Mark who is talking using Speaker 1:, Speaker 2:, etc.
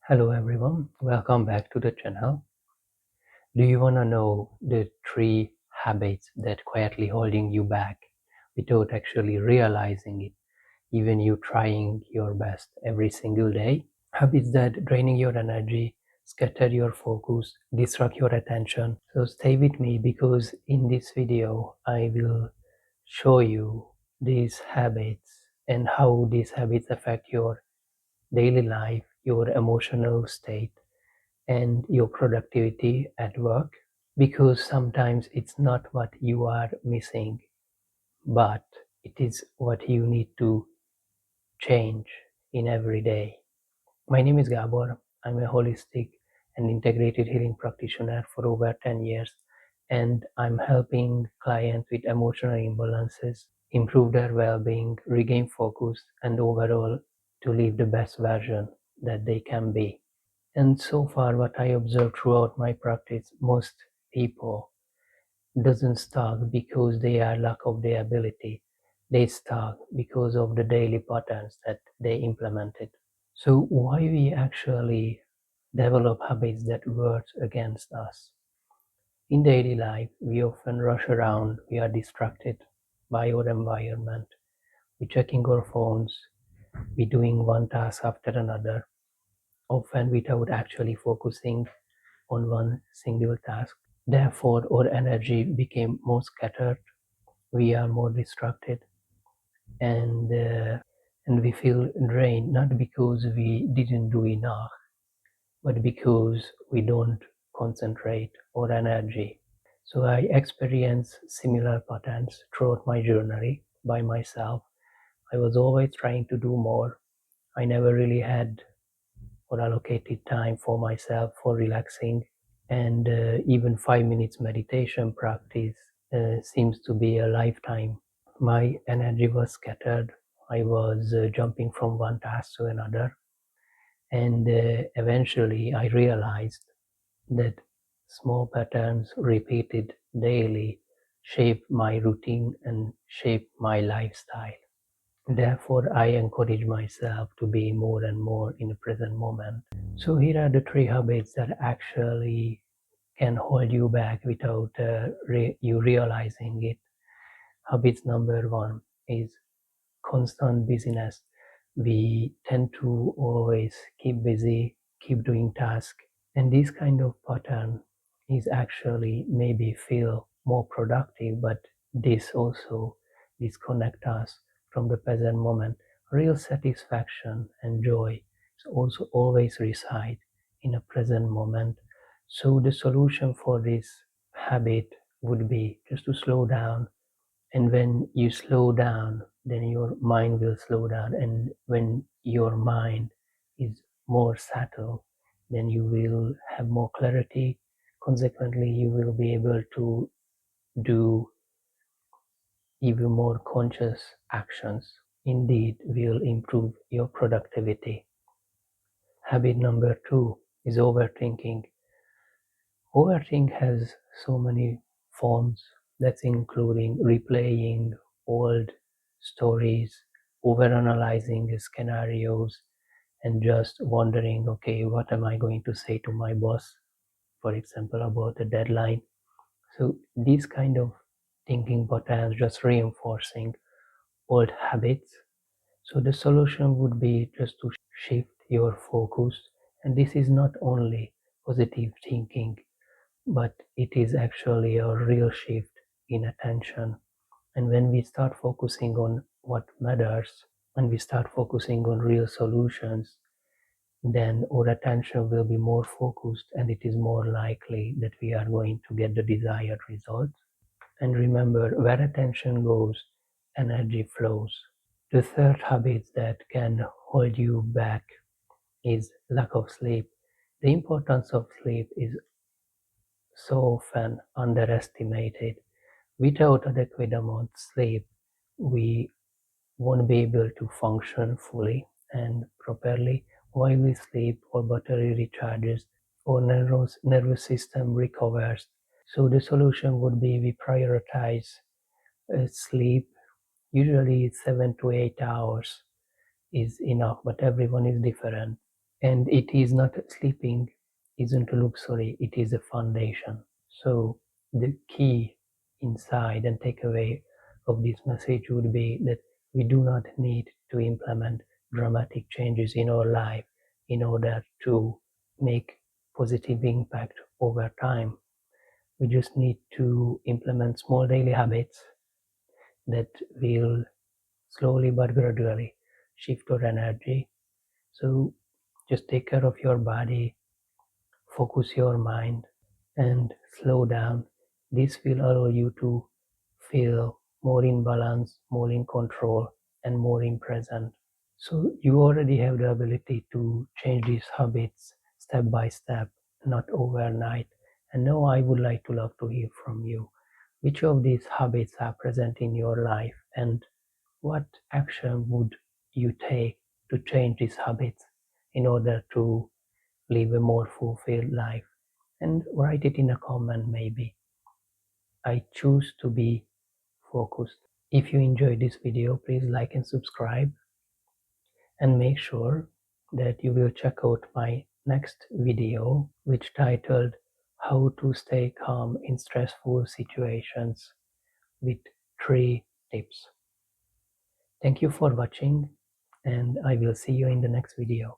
Speaker 1: Hello everyone, welcome back to the channel. Do you want to know the 3 habits that quietly holding you back without actually realizing it, even you trying your best every single day? Habits that draining your energy, scatter your focus, distract your attention. So stay with me because in this video I will show you these habits and how these habits affect your daily life, your emotional state and your productivity at work, because sometimes it's not what you are missing, but it is what you need to change in every day. My name is Gabor. I'm a holistic and integrated healing practitioner for over 10 years, and I'm helping clients with emotional imbalances improve their well-being, regain focus, and overall to live the best version that they can be. And so far, what I observed throughout my practice, most people doesn't stuck because they are lack of the ability. They stuck because of the daily patterns that they implemented. So why we actually develop habits that work against us? In daily life, we often rush around. We are distracted by our environment. We're checking our phones. We're doing one task after another, often without actually focusing on one single task. Therefore, our energy became more scattered, we are more distracted, and we feel drained, not because we didn't do enough, but because we don't concentrate our energy. So I experienced similar patterns throughout my journey by myself. I was always trying to do more. I never really had or allocated time for myself for relaxing, and even 5 minutes meditation practice seems to be a lifetime. My energy was scattered. I was jumping from one task to another, and eventually I realized that small patterns repeated daily shape my routine and shape my lifestyle. Therefore, I encourage myself to be more and more in the present moment. So here are the 3 habits that actually can hold you back without you realizing it. Habits number 1 is constant busyness. We tend to always keep busy, keep doing tasks, and this kind of pattern is actually maybe feel more productive, but this also disconnect us from the present moment. Real satisfaction and joy is also always reside in a present moment. So the solution for this habit would be just to slow down, and when you slow down, then your mind will slow down, and when your mind is more settled, then you will have more clarity. Consequently, you will be able to do even more conscious actions. Indeed will improve your productivity. Habit number 2 is overthinking. Overthink has so many forms, that's including replaying old stories, overanalyzing scenarios, and just wondering, okay, what am I going to say to my boss, for example, about a deadline. So these kind of thinking patterns just reinforcing old habits. So the solution would be just to shift your focus, and this is not only positive thinking, but it is actually a real shift in attention. And when we start focusing on what matters and we start focusing on real solutions, then our attention will be more focused, and it is more likely that we are going to get the desired results. And remember, where attention goes, energy flows. The third habit that can hold you back is lack of sleep. The importance of sleep is so often underestimated. Without adequate amount of sleep, we won't be able to function fully and properly. While we sleep, our battery recharges, our nervous system recovers. So the solution would be we prioritize sleep. Usually 7 to 8 hours is enough, but everyone is different. And it is not sleeping isn't a luxury, it is a foundation. So the key inside and takeaway of this message would be that we do not need to implement dramatic changes in our life in order to make positive impact over time. We just need to implement small daily habits that will slowly but gradually shift our energy. So just take care of your body, focus your mind, and slow down. This will allow you to feel more in balance, more in control, and more in present. So you already have the ability to change these habits step by step, not overnight. And now I would like to love to hear from you. Which of these habits are present in your life, and what action would you take to change these habits in order to live a more fulfilled life? And write it in a comment maybe. I choose to be focused. If you enjoyed this video, please like and subscribe, and make sure that you will check out my next video, which titled How to Stay Calm in Stressful Situations with 3 tips. Thank you for watching, and I will see you in the next video.